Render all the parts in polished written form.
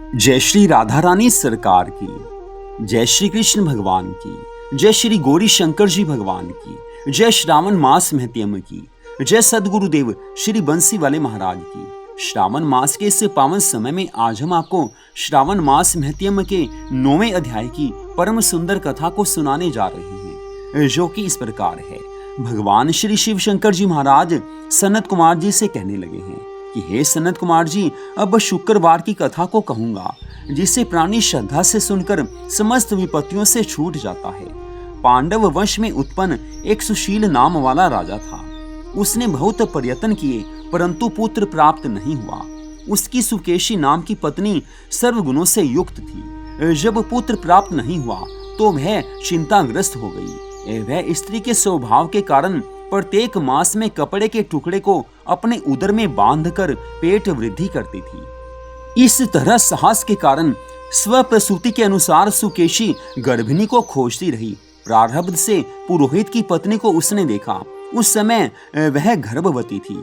जय श्री राधा रानी सरकार की, जय श्री कृष्ण भगवान की, जय श्री गौरी शंकर जी भगवान की, जय श्रावण मास महत्यम की, जय सदगुरुदेव श्री बंसी वाले महाराज की। श्रावण मास के इस पावन समय में आज हम आपको श्रावण मास महत्यम के 9वें अध्याय की परम सुंदर कथा को सुनाने जा रहे हैं, जो कि इस प्रकार है। भगवान श्री शिव शंकर जी महाराज सनत कुमार जी से कहने लगे हैं कि हे सनत कुमार जी, अब शुक्रवार की कथा को कहूंगा, जिसे प्राणी श्रद्धा से सुनकर समस्त विपत्तियों से छूट जाता है। पांडव वंश में उत्पन्न एक सुशील नाम वाला राजा था। उसने बहुत प्रयत्न किए परंतु पुत्र प्राप्त नहीं हुआ। उसकी सुकेशी नाम की पत्नी सर्वगुणों से युक्त थी। जब पुत्र प्राप्त नहीं हुआ तो वह चिंताग्रस्त हो गई। वह स्त्री के स्वभाव के कारण प्रत्येक मास में कपड़े के टुकड़े को अपने उदर में बांधकर पेट वृद्धि करती थी। इस तरह साहस के कारण स्वप्रसूति के अनुसार सुकेशी गर्भिणी को खोजती रही। प्रारब्ध से पुरोहित की पत्नी को उसने देखा। उस समय वह गर्भवती थी।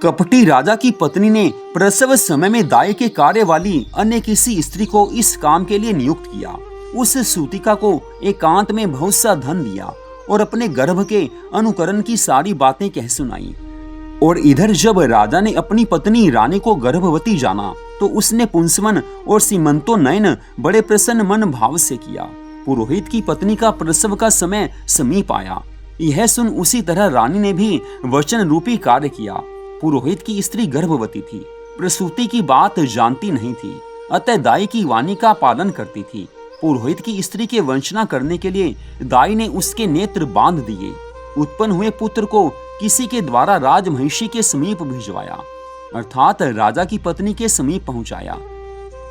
कपटी राजा की पत्नी ने प्रसव समय में दाई के कार्य वाली अन्य किसी स्त्री को इस काम के लिए नियुक्त किया। उस सूतिका को एकांत में बहुत सा धन दिया और अपने गर्भ के अनुकरण की सारी बातें कह सुनाई। और इधर जब राजा ने अपनी पत्नी रानी को गर्भवती जाना तो उसने पुंसवन और सीमंतो नयन बड़े प्रसन्न मन भाव से किया। पुरोहित की पत्नी का प्रसव का समय समीप आया। यह सुन उसी तरह रानी ने भी वचन रूपी कार्य किया। पुरोहित की स्त्री गर्भवती थी, प्रसूति की बात जानती नहीं थी, अतः दाई की वाणी का पालन करती थी। पुरोहित की स्त्री के वंचना करने के लिए दाई ने उसके नेत्र बांध दिए। उत्पन्न हुए पुत्र को किसी के द्वारा राजमहिषी के समीप भिजवाया, अर्थात राजा की पत्नी के समीप पहुंचाया।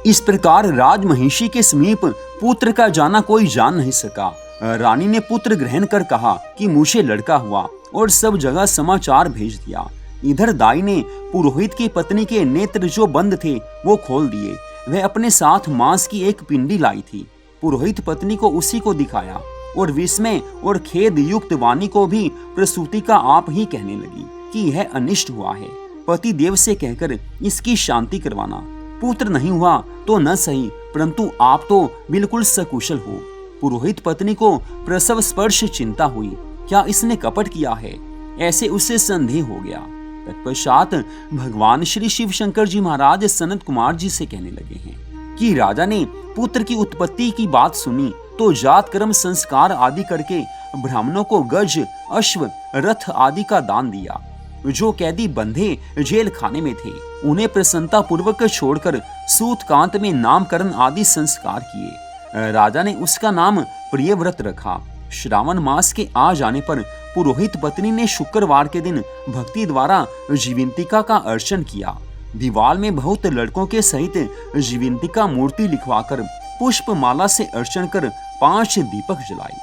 इस प्रकार राजमहिषी के समीप पुत्र का जाना कोई जान नहीं सका। रानी ने पुत्र ग्रहण कर कहा कि मुझे लड़का हुआ और सब जगह समाचार भेज दिया। इधर दाई ने पुरोहित की पत्नी के नेत्र जो बंद थे वो खोल दिए। वह अपने साथ मांस की एक पिंडी लाई थी। पुरोहित पत्नी को उसी को दिखाया और विस्मय और खेद युक्त वाणी को भी प्रसूति का आप ही कहने लगी कि यह अनिष्ट हुआ है। पति देव से कहकर इसकी शांति करवाना। पुत्र नहीं हुआ तो न सही, परंतु आप तो बिल्कुल सकुशल हो। पुरोहित पत्नी को प्रसव स्पर्श चिंता हुई, क्या इसने कपट किया है, ऐसे उससे संदेह हो गया। तत्पश्चात भगवान श्री शिव शंकर जी महाराज सनत कुमार जी से कहने लगे हैं कि राजा ने पुत्र की उत्पत्ति की बात सुनी तो जात कर्म संस्कार आदि करके ब्राह्मणों को गज, अश्व, रथ आदि का दान दिया। जो कैदी बंधे जेल खाने में थे उन्हें प्रसन्नता पूर्वक छोड़कर सूतकांत में नामकरण आदि संस्कार किए। राजा ने उसका नाम प्रियव्रत रखा। श्रावण मास के आ जाने पर पुरोहित पत्नी ने शुक्रवार के दिन भक्ति द्वारा जीवंतिका का अर्चन किया। दीवार में बहुत लड़कों के सहित जीवंतिका मूर्ति लिखवाकर पुष्प माला से अर्चन कर 5 दीपक जलाए।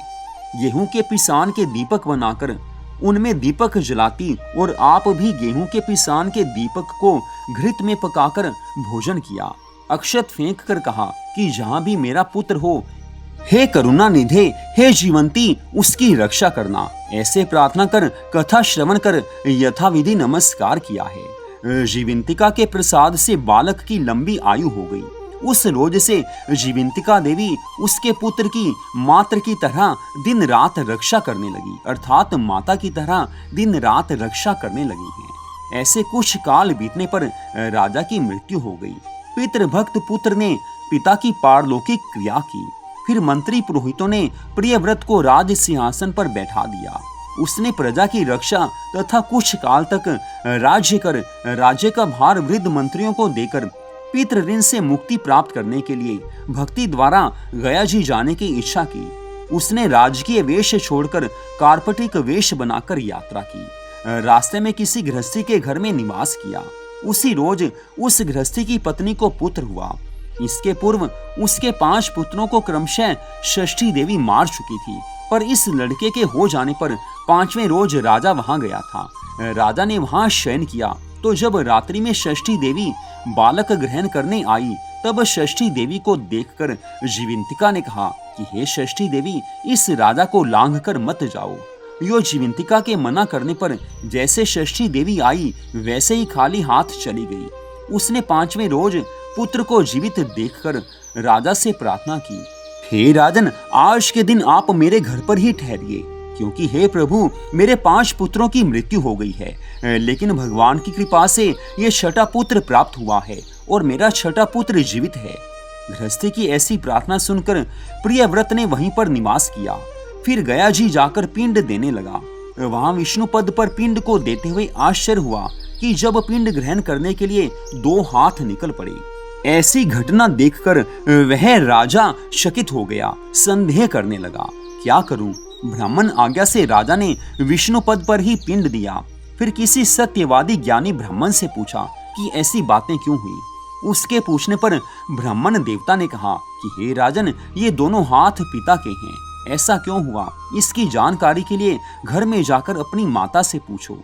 गेहूं के पिसान के दीपक बनाकर उनमें दीपक जलाती और आप भी गेहूं के पिसान के दीपक को घृत में पकाकर भोजन किया। अक्षत फेंक कर कहा कि जहां भी मेरा पुत्र हो, हे करुणा निधे, हे जीवंती, उसकी रक्षा करना। ऐसे प्रार्थना कर कथा श्रवण कर यथाविधि नमस्कार किया है। जीवंतिका के प्रसाद से बालक की लंबी आयु हो गई। उस रोज से जीवंतिका देवी उसके पुत्र की मात्र की तरह दिन रात रक्षा करने लगी, अर्थात माता की तरह दिन रात रक्षा करने लगी है। ऐसे कुछ काल बीतने पर राजा की मृत्यु हो गई। पितृभक्त पुत्र ने पिता की पारलौकिक क्रिया की। फिर मंत्री पुरोहितों ने प्रियव्रत को राज सिंहासन पर बैठा दिया। उसने प्रजा की रक्षा तथा कुछ काल तक राज्य का भार वृद्ध मंत्रियों को देकर पितृ ऋण से मुक्ति प्राप्त करने के लिए भक्ति द्वारा गया जी जाने की इच्छा की। उसने राजकीय वेश छोड़कर कार्पटिक वेश बनाकर यात्रा की। रास्ते में किसी गृहस्थी के घर में निवास किया। उसी रोज उस गृहस्थी की पत्नी को पुत्र हुआ। इसके पूर्व उसके 5 पुत्रों को क्रमशः षष्ठी देवी मार चुकी थी, पर इस लड़के के हो जाने पर 5वें रोज राजा वहां गया था। राजा ने वहां शयन किया तो जब रात्रि में षष्ठी देवी बालक ग्रहण करने आई तब षष्ठी देवी को देखकर जीवंतिका ने कहा कि हे षष्ठी देवी, इस राजा को लांघ कर मत जाओ। यो जीवंतिका के मना करने पर जैसे षष्ठी देवी आई वैसे ही खाली हाथ चली गई। उसने 5वें रोज पुत्र को जीवित देखकर राजा से प्रार्थना की, हे राजन, आज के दिन आप मेरे घर पर ही ठहरिए, क्योंकि हे प्रभु, मेरे 5 पुत्रों की मृत्यु हो गई है, लेकिन भगवान की कृपा से ये 6ठा पुत्र प्राप्त हुआ है और मेरा 6ठा पुत्र जीवित है। गृहस्थी की ऐसी प्रार्थना सुनकर प्रियव्रत ने वहीं पर निवास किया। फिर गया जी जाकर पिंड देने लगा। वहां विष्णु पद पर पिंड को देते हुए आश्चर्य हुआ कि जब पिंड ग्रहण करने के लिए 2 हाथ निकल पड़े। ऐसी घटना देखकर वह राजा चकित हो गया, संदेह करने लगा, क्या करूं? ब्राह्मण आज्ञा से राजा ने विष्णु पद पर ही पिंड दिया। फिर किसी सत्यवादी ज्ञानी ब्राह्मण से पूछा कि ऐसी बातें क्यों हुई। उसके पूछने पर ब्राह्मण देवता ने कहा कि हे राजन, ये दोनों हाथ पिता के हैं, ऐसा क्यों हुआ? इसकी जानकारी के लिए घर में जाकर अपनी माता से पूछो,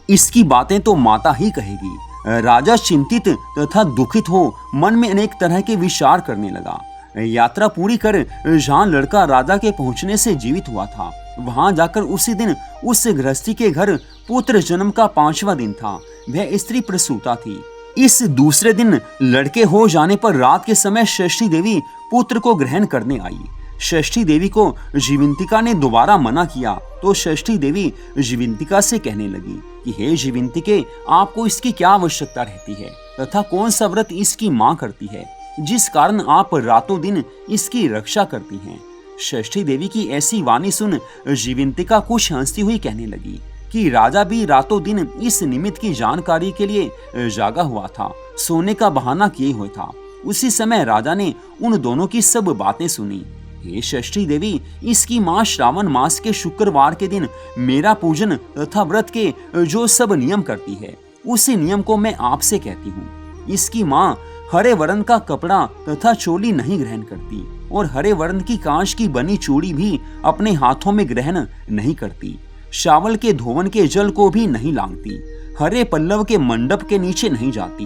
इसकी बातें तो माता ही कहेगी। राजा चिंतित तथा दुखित हो मन में अनेक तरह के विचार करने लगा। यात्रा पूरी कर जहाँ लड़का राजा के पहुंचने से जीवित हुआ था, वहां जाकर उसी दिन उस गृहस्थी के घर पुत्र जन्म का 5वां दिन था। वह स्त्री प्रसूता थी। इस दूसरे दिन लड़के हो जाने पर रात के समय षष्ठी देवी पुत्र को ग्रहण करने आई। षष्ठी देवी को जीविंतिका ने दोबारा मना किया तो षष्ठी देवी जीविंतिका से कहने लगी कि हे जीविंतिके, आपको इसकी क्या आवश्यकता रहती है तथा कौन सा व्रत इसकी माँ करती है जिस कारण आप रातों दिन इसकी रक्षा करती हैं। षष्ठी देवी की ऐसी वाणी सुन जीविंतिका कुछ हंसती हुई कहने लगी कि राजा भी रातों दिन इस निमित्त की जानकारी के लिए जागा हुआ था, सोने का बहाना किए हुए था। उसी समय राजा ने उन दोनों की सब बातें सुनी। हे षष्ठी देवी, इसकी माँ श्रावण मास के शुक्रवार के दिन मेरा पूजन तथा व्रत के जो सब नियम करती है, उसी नियम को मैं आपसे कहती हूँ। इसकी माँ हरे वर्ण का कपड़ा तथा चोली नहीं ग्रहण करती और हरे वर्ण की कांच की बनी चूड़ी भी अपने हाथों में ग्रहण नहीं करती। शावल के धोवन के जल को भी नहीं लांघती। हरे पल्लव के मंडप के नीचे नहीं जाती।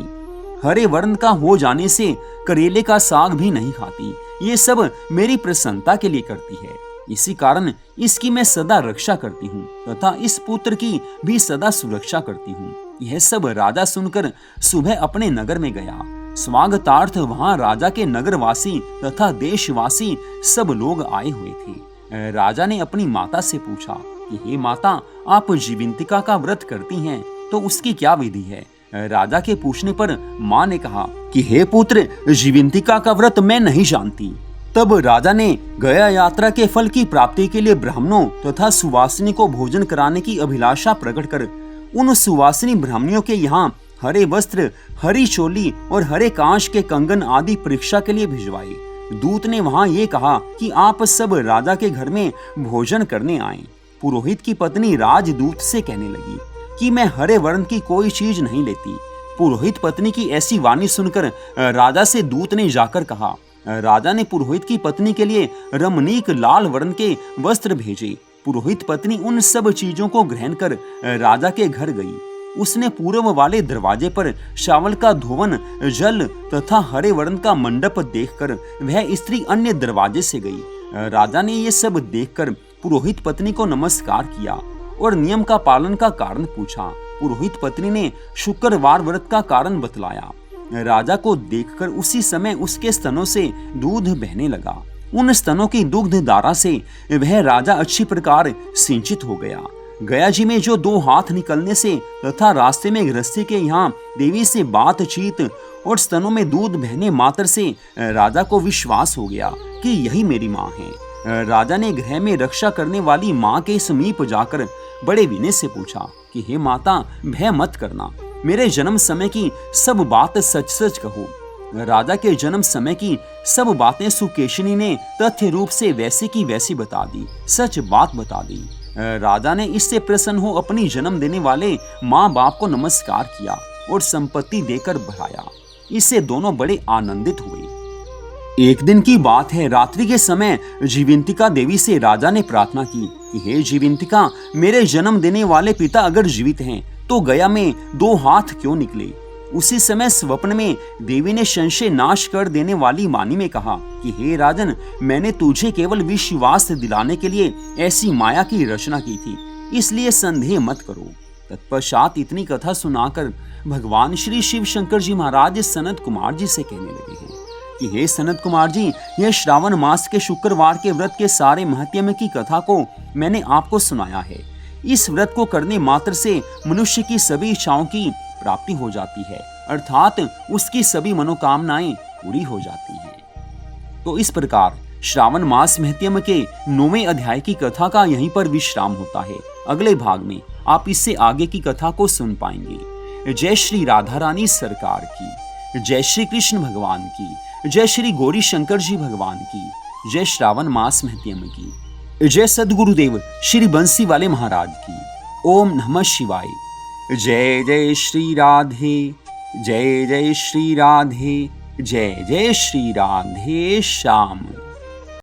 हरे वर्ण का हो जाने से करेले का साग भी नहीं खाती। ये सब मेरी प्रसन्नता के लिए करती है। इसी कारण इसकी मैं सदा रक्षा करती हूँ तथा इस पुत्र की भी सदा सुरक्षा करती हूँ। यह सब राजा सुनकर सुबह अपने नगर में गया। स्वागतार्थ वहां राजा के नगरवासी तथा देशवासी सब लोग आए हुए थे। राजा ने अपनी माता से पूछा कि हे माता, आप जीविंतिका का व्रत करती हैं तो उसकी क्या विधि है? राजा के पूछने पर माँ ने कहा कि हे पुत्र, जीविंतिका का व्रत मैं नहीं जानती। तब राजा ने गया यात्रा के फल की प्राप्ति के लिए ब्राह्मणों तथा सुवासिनी को भोजन कराने की अभिलाषा प्रकट कर उन सुवासिनी ब्राह्मणियों के यहाँ हरे वस्त्र, हरी चोली और हरे कांच के कंगन आदि परीक्षा के लिए भिजवाए। दूत ने वहां ये कहा कि आप सब राजा के घर में भोजन करने आए। पुरोहित की पत्नी राजदूत से कहने लगी कि मैं हरे वर्ण की कोई चीज नहीं लेती। पुरोहित पत्नी की ऐसी वाणी सुनकर राजा से दूत ने जाकर कहा। राजा ने पुरोहित की पत्नी के लिए रमणीक लाल वर्ण के वस्त्र भेजे। पुरोहित पत्नी उन सब चीजों को ग्रहण कर राजा के घर गई। उसने पूर्व वाले दरवाजे पर शावल का धोवन जल तथा हरे वर्ण का मंडप देखकर वह स्त्री अन्य दरवाजे से गई। राजा ने ये सब देखकर पुरोहित पत्नी को नमस्कार किया और नियम का पालन का कारण पूछा। पुरोहित पत्नी ने शुक्रवार व्रत का कारण बतलाया। राजा को देखकर उसी समय उसके स्तनों से दूध बहने लगा। उन स्तनों की दुग्ध धारा से वह राजा अच्छी प्रकार सिंचित हो गया। गया जी में जो 2 हाथ निकलने से तथा रास्ते में गृहस्थी के यहाँ देवी से बातचीत और स्तनों में दूध बहने मात्र से राजा को विश्वास हो गया कि यही मेरी माँ है। राजा ने गृह में रक्षा करने वाली माँ के समीप जाकर बड़े विनय से पूछा कि हे माता, भय मत करना, मेरे जन्म समय की सब बात सच सच कहो। राजा के जन्म समय की सब बातें सुकेशिनी ने तथ्य रूप से वैसी की वैसी बता दी, सच बात बता दी। राजा ने इससे प्रसन्न हो अपनी जन्म देने वाले माँ बाप को नमस्कार किया और संपत्ति देकर बढ़ाया। इससे दोनों बड़े आनंदित हुए। एक दिन की बात है, रात्रि के समय जीविंतिका देवी से राजा ने प्रार्थना की कि हे जीविंतिका, मेरे जन्म देने वाले पिता अगर जीवित हैं तो गया में 2 हाथ क्यों निकले? उसी समय स्वप्न में देवी ने संशय नाश कर देने वाली वाणी में कहा कि हे राजन, मैंने तुझे केवल विश्वास दिलाने के लिए ऐसी माया की रचना की थी, इसलिए संदेह मत करो। तत्पश्चात इतनी कथा सुनाकर भगवान श्री शिव शंकर जी महाराज सनत कुमार जी से कहने लगे हैं कि हे सनत कुमार जी, यह श्रावण मास के शुक्रवार के व्रत के सारे महत्म की कथा को मैंने आपको सुनाया है। इस व्रत को करने मात्र से मनुष्य की सभी इच्छाओं की प्राप्ति हो जाती है, अर्थात उसकी सभी मनोकामनाएं पूरी हो जाती हैं। तो इस प्रकार श्रावण मास महत्म के 9वें अध्याय की कथा का यहीं पर विश्राम होता है। अगले भाग में आप इससे आगे की कथा को सुन पाएंगे। जय श्री राधा रानी सरकार की, जय श्री कृष्ण भगवान की, जय श्री गौरी शंकर जी भगवान की, जय श्रावण मास महत्म की, जय सद्गुरुदेव श्री बंसी वाले महाराज की। ओम नमः शिवाय। जय जय श्री राधे, जय जय श्री राधे, जय जय श्री राधे श्याम।